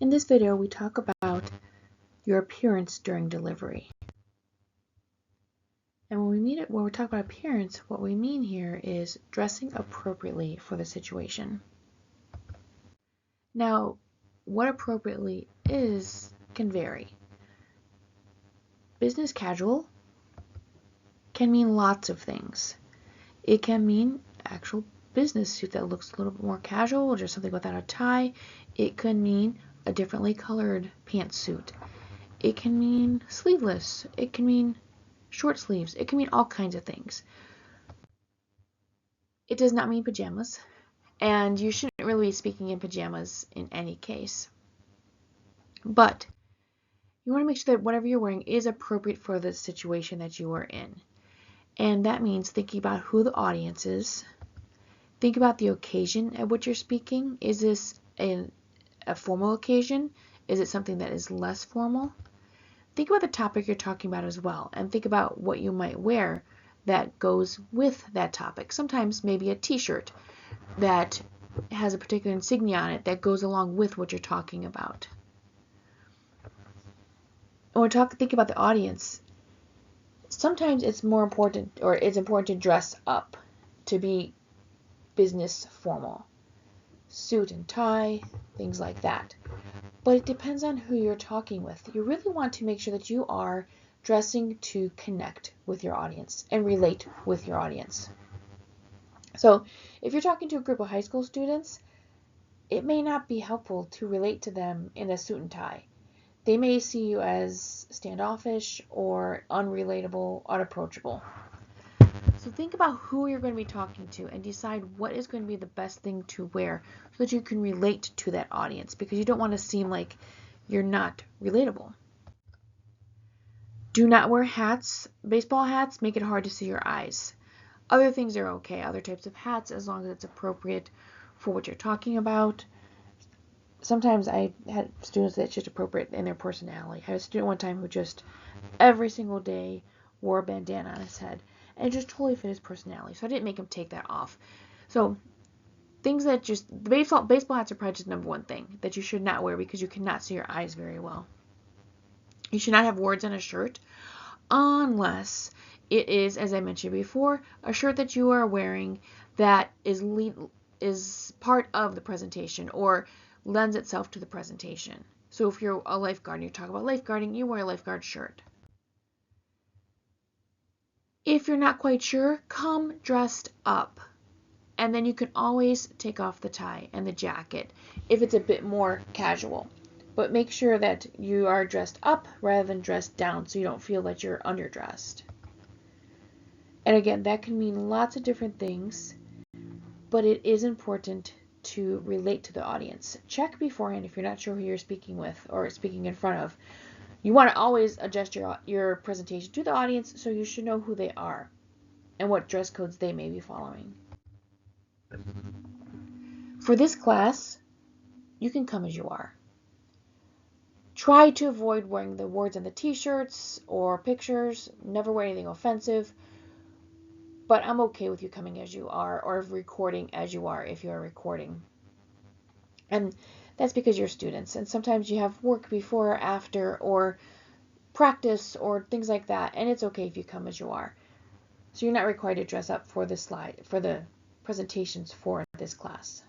In this video, we talk about your appearance during delivery. And when we talk about appearance, what we mean here is dressing appropriately for the situation. Now, what appropriately is can vary. Business casual can mean lots of things. It can mean actual business suit that looks a little bit more casual, or just something without a tie. It could mean a differently colored pantsuit. It can mean sleeveless. It can mean short sleeves. It can mean all kinds of things. It does not mean pajamas, and you shouldn't really be speaking in pajamas in any case. But you want to make sure that whatever you're wearing is appropriate for the situation that you are in. And that means thinking about who the audience is. Think about the occasion at which you're speaking. Is this a formal occasion? Is it something that is less formal? Think about the topic you're talking about as well, and think about what you might wear that goes with that topic. Sometimes maybe a t-shirt that has a particular insignia on it that goes along with what you're talking about. When we think about the audience, sometimes it's important to dress up, to be business formal. Suit and tie, things like that. But it depends on who you're talking with. You really want to make sure that you are dressing to connect with your audience and relate with your audience. So if you're talking to a group of high school students, it may not be helpful to relate to them in a suit and tie. They may see you as standoffish or unrelatable, unapproachable. So think about who you're going to be talking to and decide what is going to be the best thing to wear so that you can relate to that audience, because you don't want to seem like you're not relatable. Do not wear hats. Baseball hats make it hard to see your eyes. Other things are okay, other types of hats, as long as it's appropriate for what you're talking about. Sometimes I had students that's just appropriate in their personality. I had a student one time who just every single day wore a bandana on his head, and it just totally fit his personality. So I didn't make him take that off. So things that the baseball hats are probably just number one thing that you should not wear, because you cannot see your eyes very well. You should not have words on a shirt unless it is, as I mentioned before, a shirt that you are wearing that is part of the presentation or lends itself to the presentation. So if you're a lifeguard and you talk about lifeguarding, you wear a lifeguard shirt. If you're not quite sure, come dressed up. And then you can always take off the tie and the jacket if it's a bit more casual. But make sure that you are dressed up rather than dressed down so you don't feel that you're underdressed. And again, that can mean lots of different things, but it is important to relate to the audience. Check beforehand if you're not sure who you're speaking with or speaking in front of. You want to always adjust your presentation to the audience, so you should know who they are and what dress codes they may be following. For this class, you can come as you are. Try to avoid wearing the words on the t-shirts or pictures. Never wear anything offensive. But I'm okay with you coming as you are, or recording as you are if you are recording. And that's because you're students, and sometimes you have work before or after, or practice, or things like that, and it's okay if you come as you are. So you're not required to dress up for the presentations for this class.